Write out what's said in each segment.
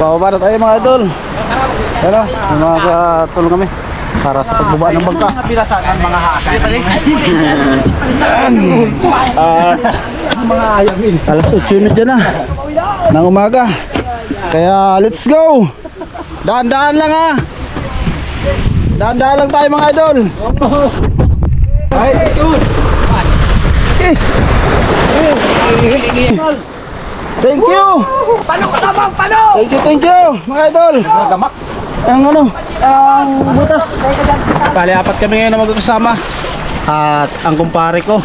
Bababa na tayo mga idol. Ano, mga katulong kami para sa pagbaba ng bangka. Mga pirasan ang mga hakay. Mga ayagin. Alas 8 na dyan na ng umaga. Kaya let's go. Daan-daan lang ha. Daan-daan lang tayo mga idol. Ay, yun. Eh, thank you. Pano ka tabang, pano! Thank you mga idol. Gamak. Ang ano, ang butas. Bali, apat kami ngayon na magkakasama. At ang kumpare ko,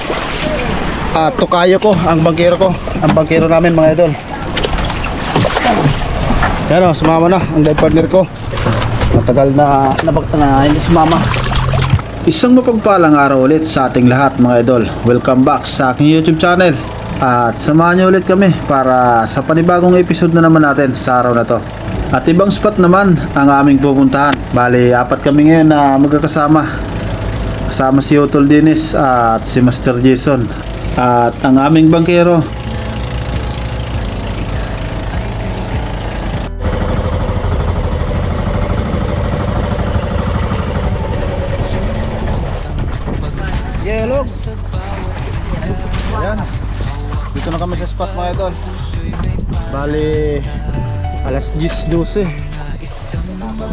at tukayo ko, ang bangkero namin mga idol. Yan o, sumama na ang dive partner ko. Matagal na hindi sumama. Isang mapagpalang araw ulit sa ating lahat mga idol. Welcome back sa aking YouTube channel. At samahan niyo ulit kami para sa panibagong episode na naman natin sa araw na to. At ibang spot naman ang aming pupuntahan. Bali, apat kami ngayon na magkakasama. Kasama si Otol Dennis at si Master Jason. At ang aming bangkero. Yellow. Ayan. Dito na kami sa spot mga idol. Bali, alas 10:12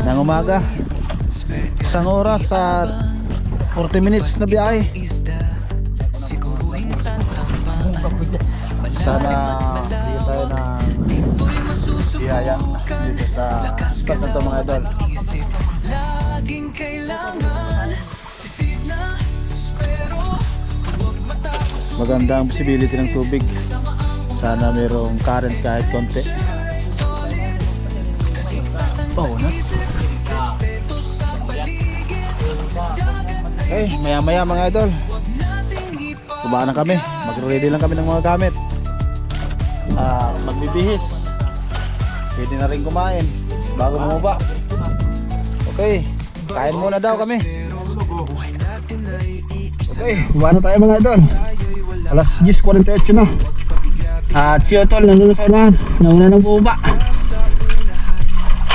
ng umaga. Isang oras at 40 minutes na biyahe. Sana bigyan tayo ng biyaya dito sa spot na ito mga idol. Maganda ang possibility ng tubig. Sana mayroong current kahit konti. Bonus. Okay, maya mga idol. Baba na kami. Mag-ready lang kami ng mga gamit. Magbibihis. Pwede na rin kumain bago bumaba. Okay, kain muna daw kami. Okay, baba na tayo mga idol. Alas 10:48 na. At si Otol nandun sa unahan. Nauna nang bumaba.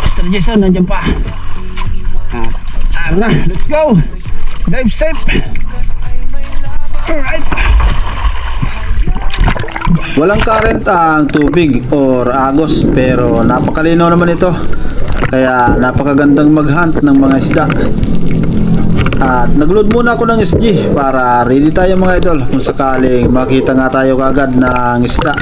Mr. Jason nandiyan pa. Tara na, let's go. Dive safe. Alright. Walang current ang tubig or agos pero napakalinaw naman ito. Kaya napakagandang mag-hunt ng mga isda. At nagload muna ako ng SG para ready tayo mga idol kung sakaling makita nga tayo kagad ng isda.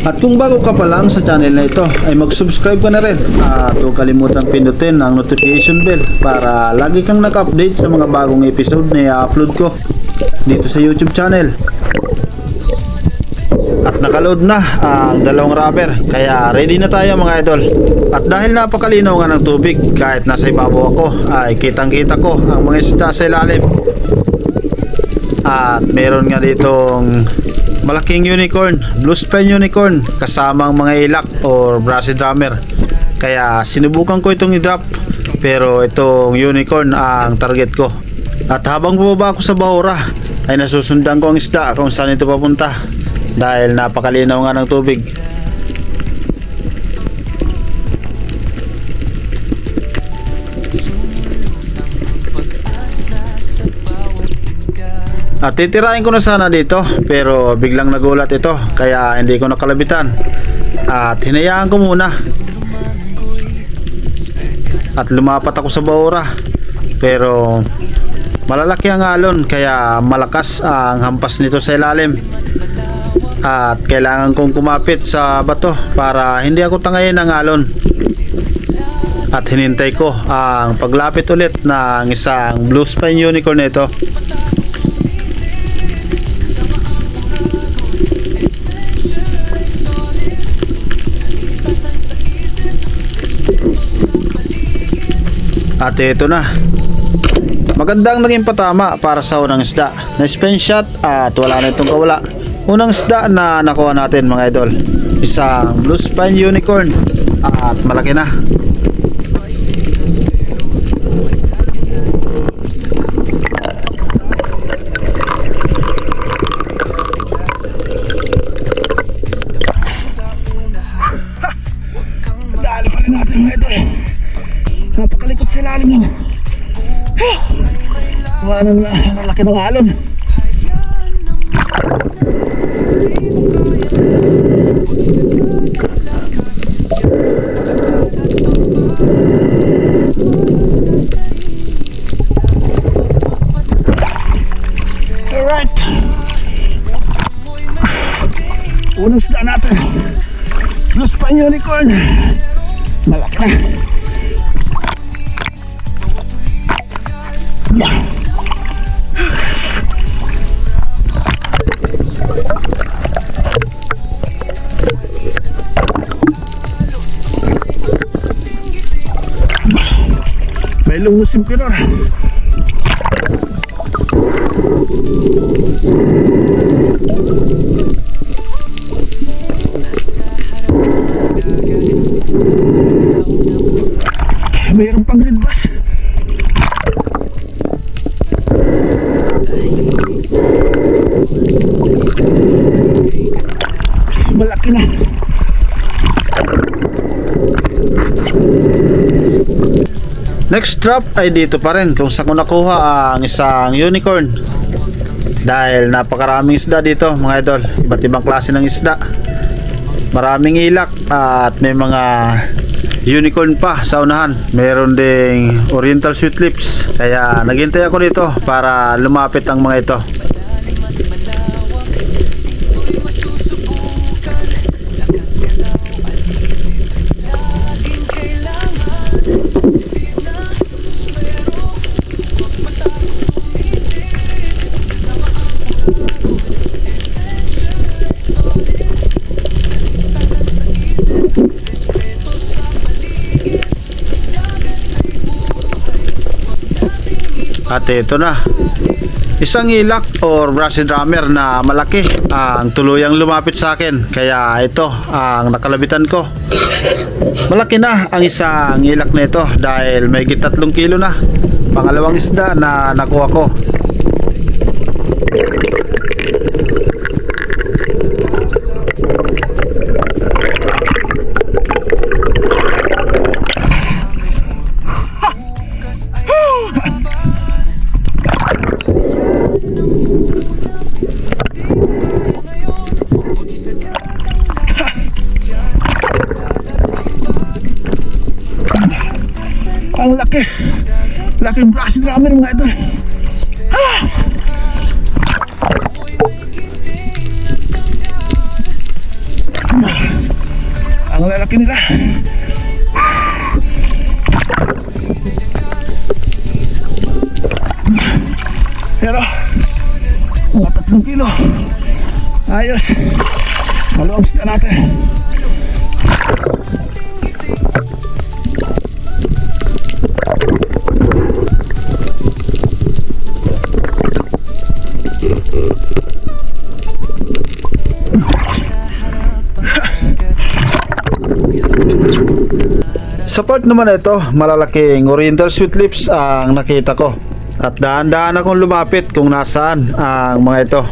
At kung bago ka pa lang sa channel na ito ay mag-subscribe ka na rin at huwag kalimutang pindutin ang notification bell para lagi kang naka-update sa mga bagong episode na i-upload ko dito sa YouTube channel. At nakaload na ang dalawang rubber kaya ready na tayo mga idol. At dahil napakalinaw nga ng tubig kahit nasa ibabaw ako ay kitang kita ko ang mga isda sa ilalim. At meron nga ditong malaking unicorn, blue spine unicorn kasama ang mga ilak or brassy drummer. Kaya sinubukan ko itong i-drop pero itong unicorn ang target ko. At habang bumaba ako sa bahura ay nasusundan ko ang isda kung saan ito papunta dahil napakalinaw nga ng tubig. At titirahin ko na sana dito pero biglang nagulat ito kaya hindi ko nakalabitan at hinayaan ko muna. At lumapat ako sa bahura pero malalaki ang alon kaya malakas ang hampas nito sa ilalim. At kailangan kong kumapit sa bato para hindi ako tangayin ng alon. At hinintay ko ang paglapit ulit ng isang blue spine unicorn nito. At ito na. Magandang naging patama para sa unang isda. Na-spin shot at wala na itong kawala. Unang isda na nakuha natin mga idol, isang blue spine unicorn at malaki na. natin mga idol. Napakalikot sa ilalim mo. Ang laki ng alon. Alright. Unang sila natin. Blue Spine Unicorn. Malaki na. May lumusin pinor. Mayroon pang red bass. Malaki na. Next drop ay dito pa rin kung saan ko nakuha ang isang unicorn. Dahil napakaraming isda dito mga idol. Iba't ibang klase ng isda. Maraming ilak at may mga unicorn pa sa unahan. Meron ding oriental sweet lips. Kaya naghintay ako dito para lumapit ang mga ito. At ito na, isang ilak or brassy drummer na malaki ang tuluyang lumapit sa akin. Kaya ito ang nakalabitan ko. Malaki na ang isang ilak na ito dahil may 3 kilo na. Pangalawang isda na nakuha ko. Ang laking brassy drummer mga idol. Ang lalaki nila. Pero mga 3 kilo. Ayos. Maluwag sila natin. Sa part naman ito, malalaking oriental sweet lips ang nakita ko. At dahan-dahan akong lumapit kung nasaan ang mga ito.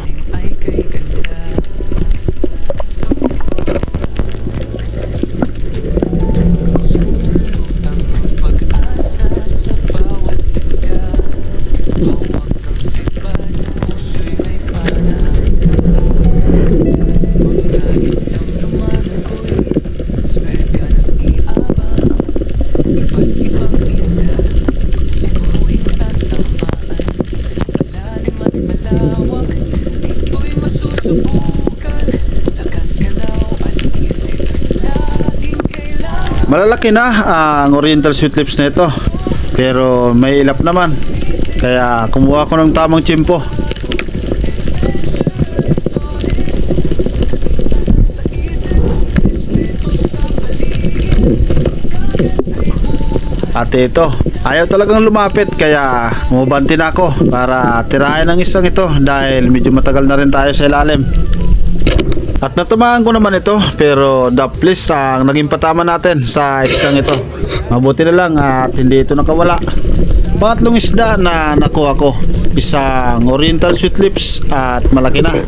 Malalaki na ang oriental sweet lips na ito, pero may ilap naman, kaya kumuha ko ng tamang tsimpo. At ito, ayaw talagang lumapit, kaya umubanti na ako para tirahin ang isang ito dahil medyo matagal na rin tayo sa ilalim. At natamaan ko naman ito, pero daplis ang naging patama natin sa isdang ito. Mabuti na lang at hindi ito nakawala. Pangatlong isda na nakuha ko, isang oriental sweet lips at malaki na.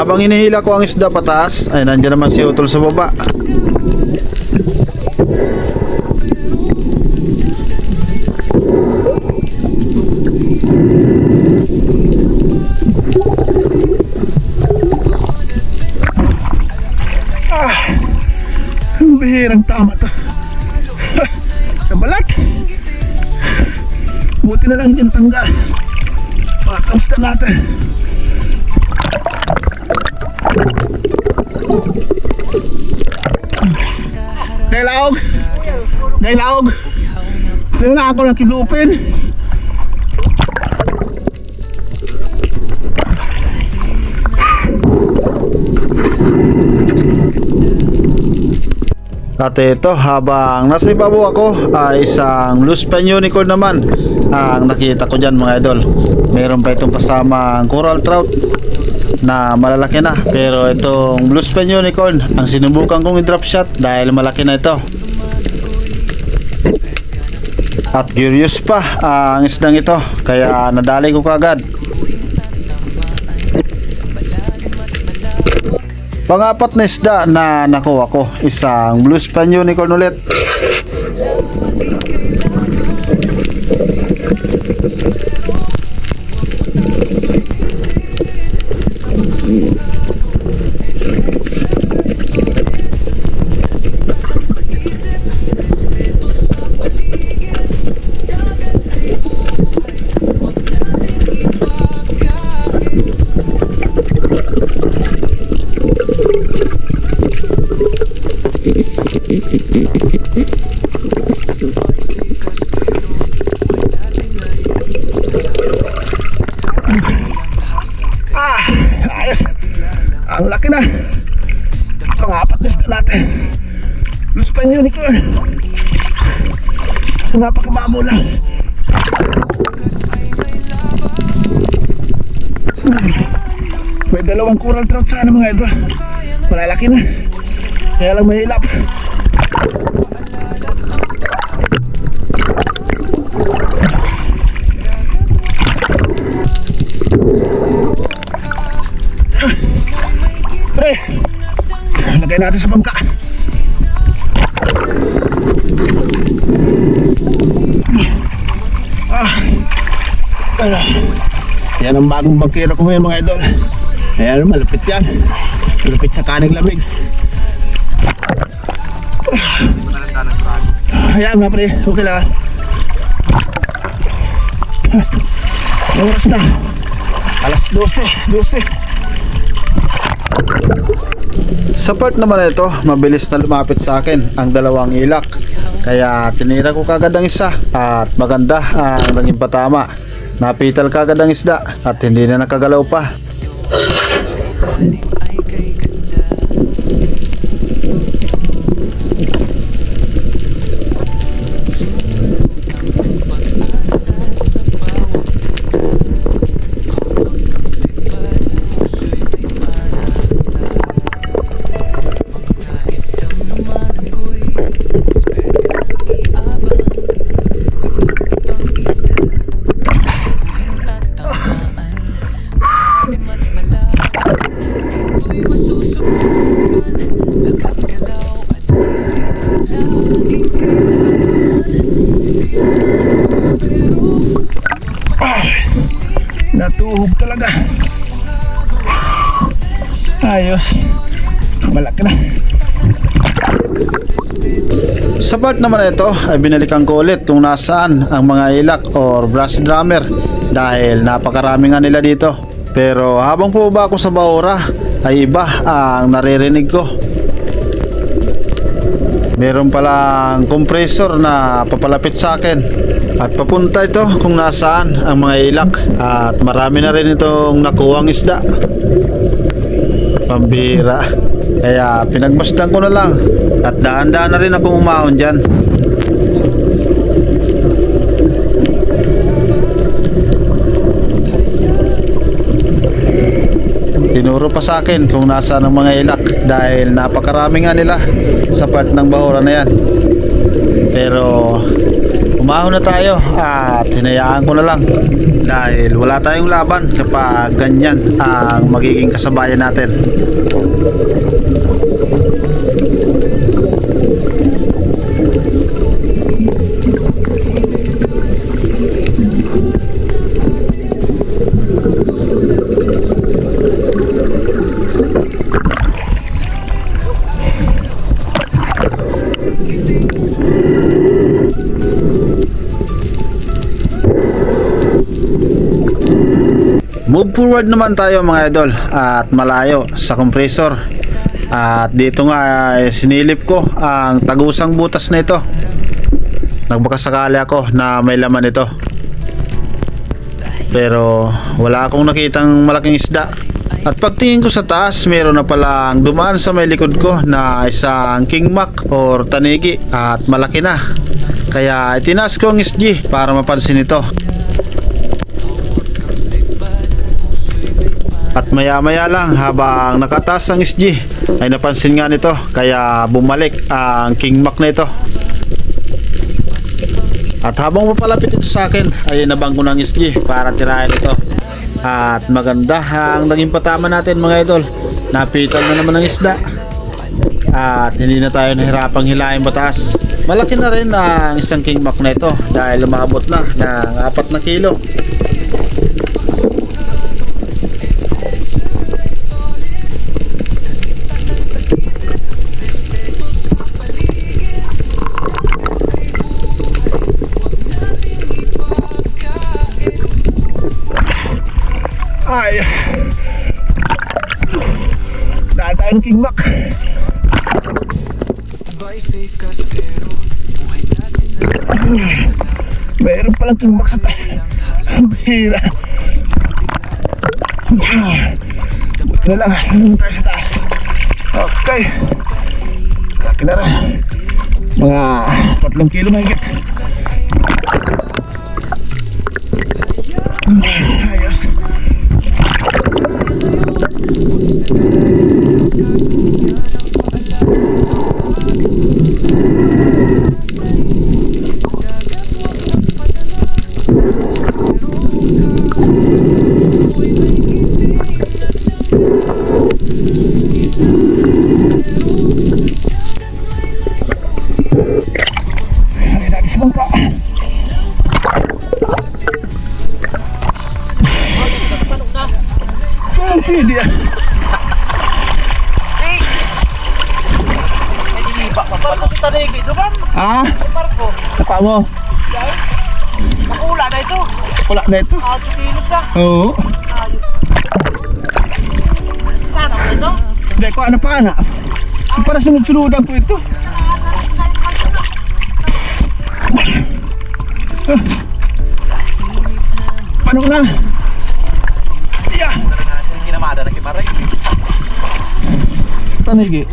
habang hinihila ko ang isda pataas, ay nandiyan naman si Utol sa baba. Ang bihirang tama to. Sa balat. Buti na lang dyan tanggal. Patamusta natin. Dailaog. Dailaog. Sino na ako ng kilupin. At ito, habang nasa ibabaw ako, ay isang loose pen unicorn naman ang nakita ko dyan mga idol. Meron pa itong kasama ang coral trout na malalaki na, pero itong loose pen unicorn ang sinubukan kong i-drop shot dahil malaki na ito. At curious pa ang isdang ito, kaya nadali ko kagad. Pangapat na isda na nakuha ko, isang blue span unicorn ulit. Ayos. Ang laki na. Pangapat na isda natin. Loose pen unicorn. Napakababo lang. May dalawang coral trout sana mga idol. Malalaki na. Kaya lang mahilap. Pre, lagay natin sa bangka. Ano? Yan ang bagong bangkero ko ngayon mga idol. Ayan, malupit yan. Malupit sa kaning lamig. Ayan mga pre, okay lang. Oras na. Alas 12. Sa part naman ito, mabilis na lumapit sa akin ang dalawang ilak. Kaya tinira ko kagad ang isa at maganda ang naging patama. Napital kagad ang isda at hindi na nakagalaw pa. Natuhog talaga. Ayos. Malaki na. Sa part naman ito ay binalikan ko ulit kung nasaan ang mga ilak or brass drummer dahil napakarami nga nila dito. Pero habang pumaba ako sa bahura ay iba ang naririnig ko. Meron palang compressor na papalapit sa akin at papunta ito kung nasaan ang mga ilak at marami na rin itong nakuhang isda. Pambira. Kaya pinagmasdan ko na lang at daan-daan na rin akong umahon dyan. Tinuro pa sa akin kung nasaan ang mga ilak dahil napakarami nga nila sa part ng bahura na yan. Pero umahon na tayo at hinayaan ko na lang dahil wala tayong laban kapag ganyan ang magiging kasabayan natin. Move forward naman tayo mga idol at malayo sa compressor. At dito nga sinilip ko ang tagusang butas na ito. Nagbakasakali ako na may laman ito. Pero wala akong nakitang malaking isda. At pagtingin ko sa taas, meron na palang dumaan sa may likod ko na isang king mac or tanigi at malaki na. Kaya itinaas ko ang SG para mapansin ito. At maya maya lang habang nakataas ang SG ay napansin nga nito, kaya bumalik ang king mac na ito. At habang papalapit ito sa akin ay nabang ko ng SG para tirahin ito. At maganda ang naging patama natin mga idol. Napital na naman ng isda at hindi na tayo nahirapang hilahin pataas. Malaki na rin ang isang king mac na ito dahil umabot na ng 4 na kilo. Ay, daan king mac. Mayroon palang king mac sa taas. Bihira. Buti na lang, nandun tayo sa taas. Okay, laki na rin. Mga 3 kilo mahigit. Ayos. Ay, lagi sa bangka. Hindi ah. Barko kita negi, duman. Ah, Barko. tapa mo. Nakula na ito. Wala na ito. Kilog ka. Oo. Sana mo ito? Hindi ko ano pa na. Para sunod-sunudan po ito. Paano na? Yeah. Kinamada na kimaray. Tanigi.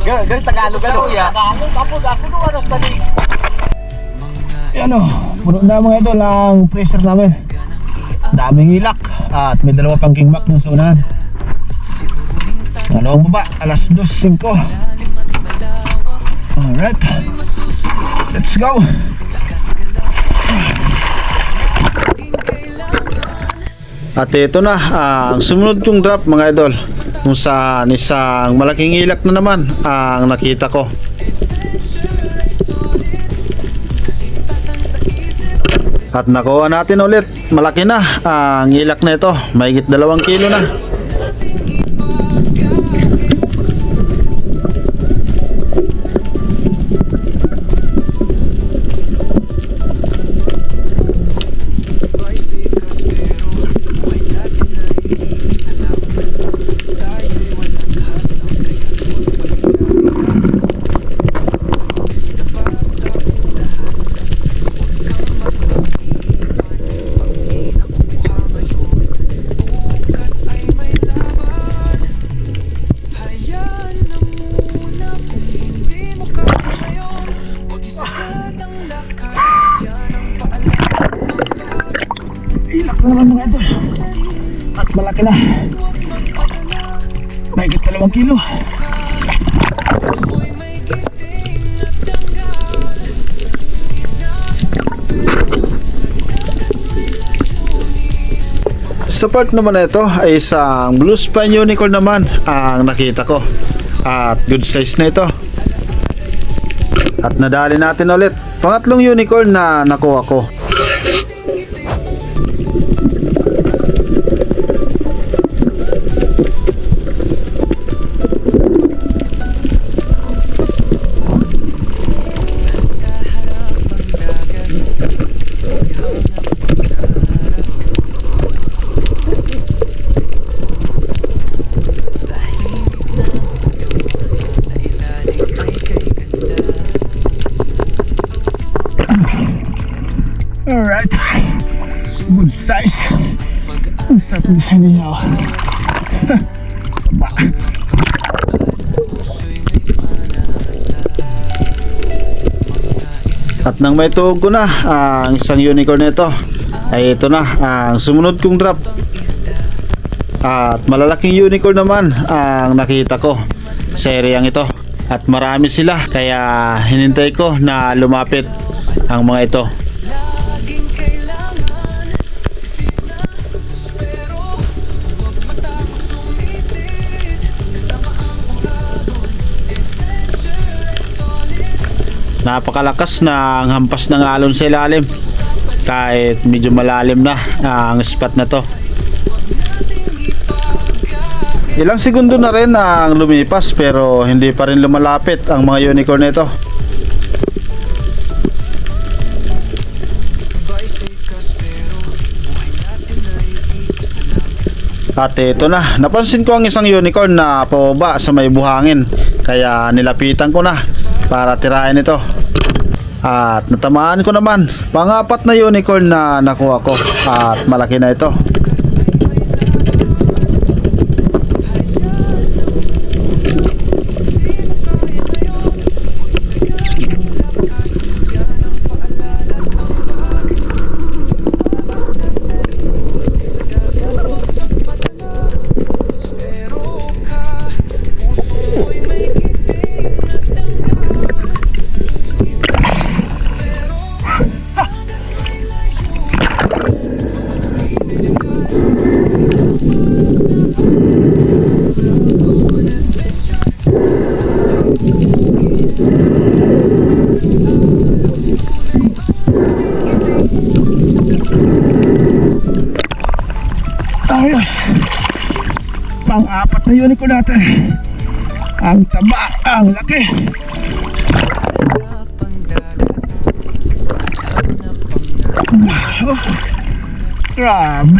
Galing Tagalog ano ya? Tagalog, ako nung aras tani. Yan o, puno na mga idol ang pressure namin. Daming ilak at may 2 pang king mac ng sa unahan. Dalawang baba, alas 2:05. Alright, let's go. At ito na ang sumunod kong drop mga idol, kung saan isang malaking ilak na naman ang nakita ko. At nakuha natin ulit, malaki na ang ilak na ito, mahigit 2 kilo na. Ilak na naman mga idol. At malaki na. kilo. Sa part naman na ito ay isang blue spine unicorn naman ang nakita ko. At good size na ito. At nadali natin ulit. Pangatlong unicorn na nakuha ko. Alright. Good size. Ang sarap ng isa niya. Ba. At nang may tuhog ko na ang isang unicorn nito, ay ito na ang sumunod kong drop. At malalaking unicorn naman ang nakita ko sa areang ito. At marami sila kaya hinintay ko na lumapit ang mga ito. Napakalakas ng hampas ng alon sa ilalim kahit medyo malalim na ang spot na to. Ilang segundo na rin ang lumipas pero hindi pa rin lumalapit ang mga unicorn nito. At ito na, napansin ko ang isang unicorn na pababa sa may buhangin kaya nilapitan ko na para tirahin ito. At natamaan ko naman. Pang-apat na unicorn na nakuha ko at malaki na ito. Ayos. Pang-apat na unicorn natin. Ang taba, ang laki. Oh, grabe.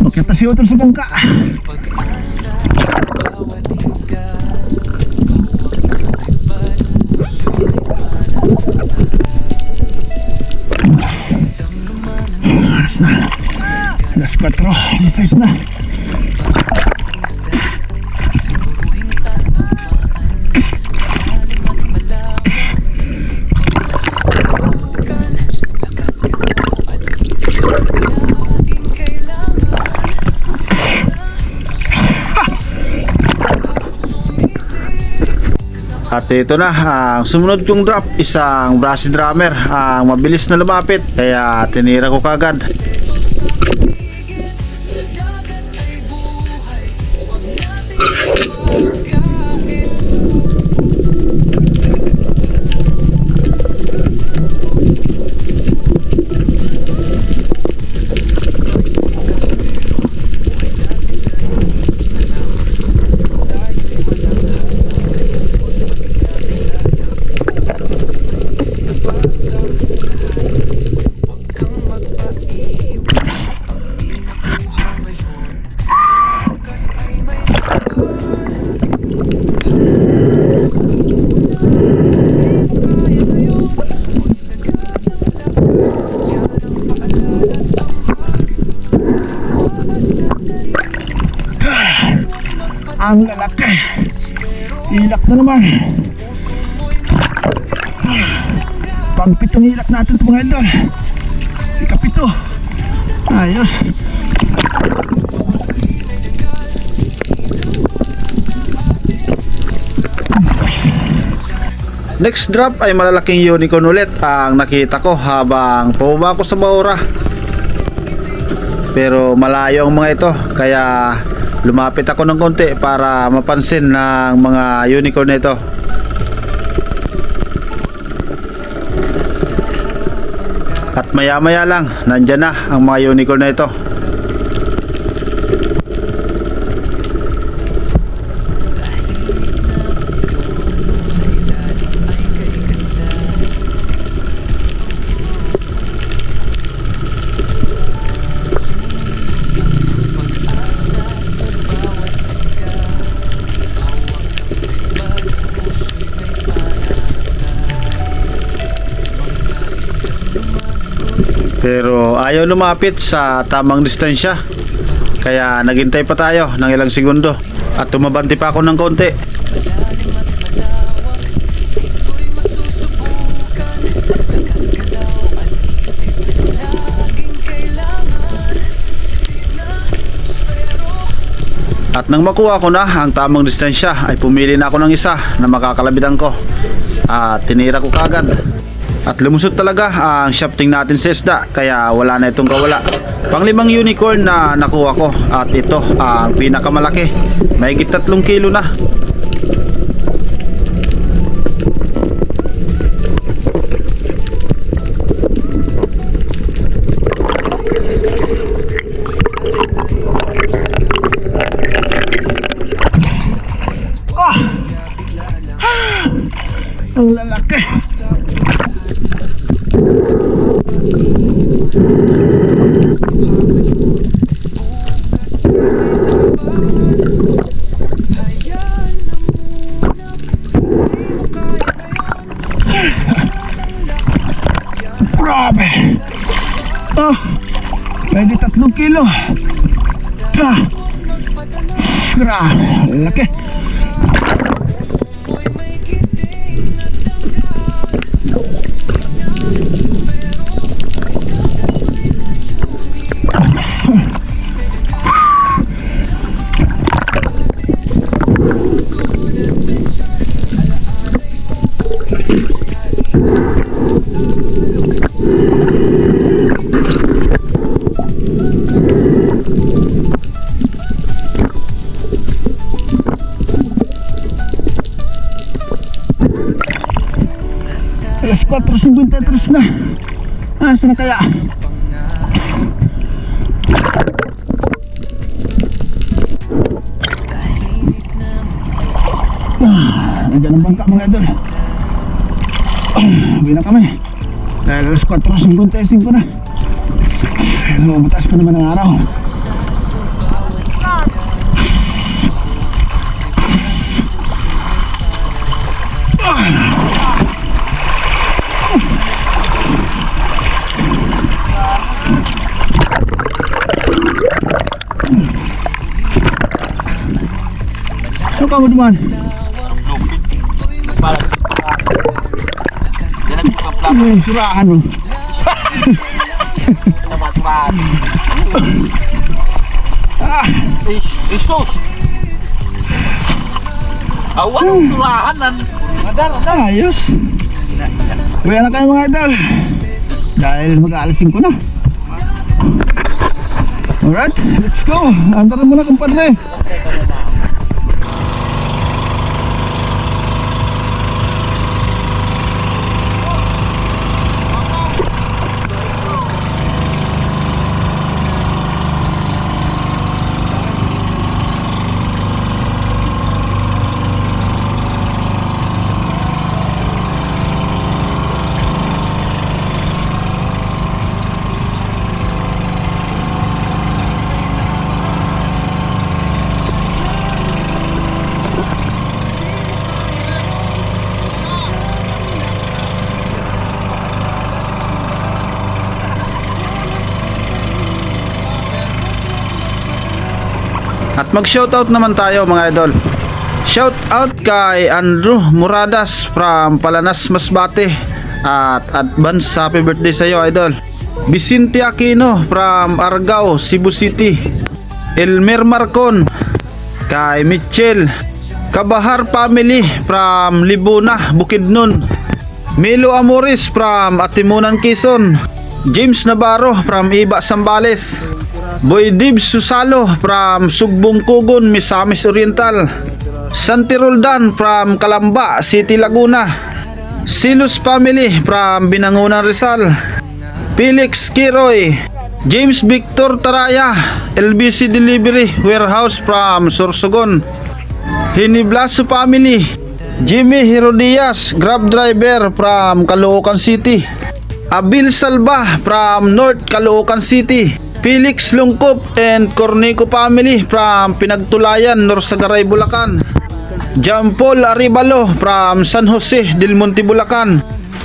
Makita si Otto sa bangka. Alas 4, 16 na. At ito na, ang sumunod kong drop, isang brassy drummer, ang mabilis na lumapit kaya tinira ko kagad. Ang lalaki. Ilak na naman. Pang-pitong hilak natin ito mga idol. Ikapito. Ayos. Next drop ay malalaking unicorn ulit ang nakita ko habang pababa ko sa Baura. Pero malayo ang mga ito, kaya lumapit ako ng konti para mapansin ng mga unicorn na ito. At maya maya lang, nandyan na ang mga unicorn na ito. Pero ayaw lumapit sa tamang distansya, kaya naghintay pa tayo ng ilang segundo at tumabanti pa ako ng konti. At nang makuha ko na ang tamang distansya ay pumili na ako ng isa na makakalabitan ko at tinira ko kagad. At lumusot talaga ang shafting natin sa isda, kaya wala na itong kawala. Pang-5 unicorn na nakuha ko at ito ang pinakamalaki. Mahigit 3 kilo na. Ang lalaki. Grabe. Oh, pwede 3 kilo. Grabe, laki. Alas 4:53 na. Saan na kaya? Nandiyan ang bangka mga idol. Uwi na kami. Dahil alas 4:55 na. Butas pa naman ang araw. Ano ka mo duman? Surahan mo. Isus. Awang turahanan. Ayos. Uwi na kayo mga idol. Dahil mag-aalas 5 na. Alright, let's go. Antaran mo na kumpadre. At mag-shoutout naman tayo mga idol. Shoutout kay Andrew Muradas from Palanas, Masbate. At advance happy birthday sa iyo, idol. Vicente Aquino from Argao, Cebu City. Elmer Marcon, kay Mitchell Kabahar family from Libuna, Bukidnon. Milo Amores from Atimunan, Quezon. James Navarro from Iba, Sambales. Boy Dibs Susalo from Sugbong Kugon, Misamis Oriental. Santi Roldan from Calamba City, Laguna. Silus family from Binangunan, Rizal. Felix Kiroy, James Victor Taraya, LBC Delivery Warehouse from Sorsogon. Hiniblaso family, Jimmy Herodias, Grab driver from Caloocan City. Abil Salva from North Caloocan City. Felix Lungkop and Cornico family from Pinagtulayan, Norsagaray, Bulacan. John Paul Aribalo from San Jose del Monte, Bulacan.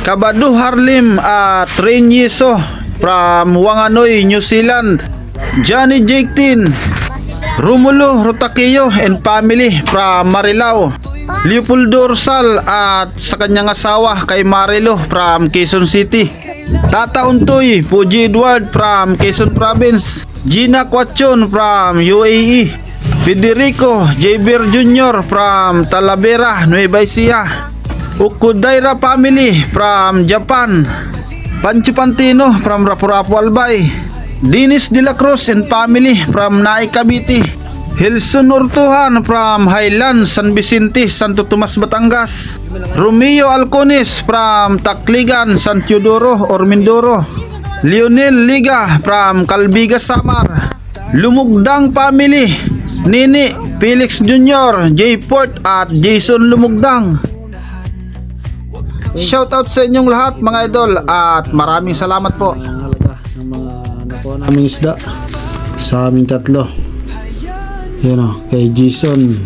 Kabado Harlim at Rain Yeso from Wanganoy, New Zealand. Johnny Jake Romulo Rotaquillo and family from Marilao. Leopoldo Dorsal at sa kanyang asawa kay Marilo from Quezon City. Tata Untoy Puji Edward from Quezon Province. Gina Quachon from UAE. Federico Javier Jr. from Talavera, Nueva Ecija. Ukudaira family from Japan. Pancho Pantino from Rapu-Rapu, Albay. Dennis De La Cruz and family from Naik, Cavite. Hilson Ortuhan from Highland, San Vicente, Santo Tomas, Batangas. Romeo Alcones from Tacligan, San Teodoro or Mindoro. Lionel Liga from Calbiga, Samar. Lumugdang family, Nini Felix Jr., J. Port at Jason Lumugdang. Shoutout sa inyong lahat, mga idol, at maraming salamat po. Ang halaga ng mga nakuha naming isda sa aming tatlo. Yan o, kay Jason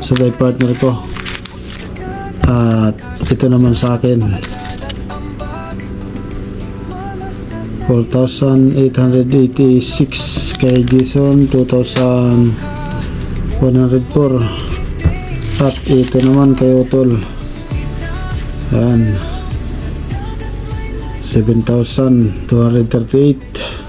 sa life partner ko. At ito naman sa akin, 4,886 kay Jason, 2,104. At ito naman kay Otol, yan, 7,238.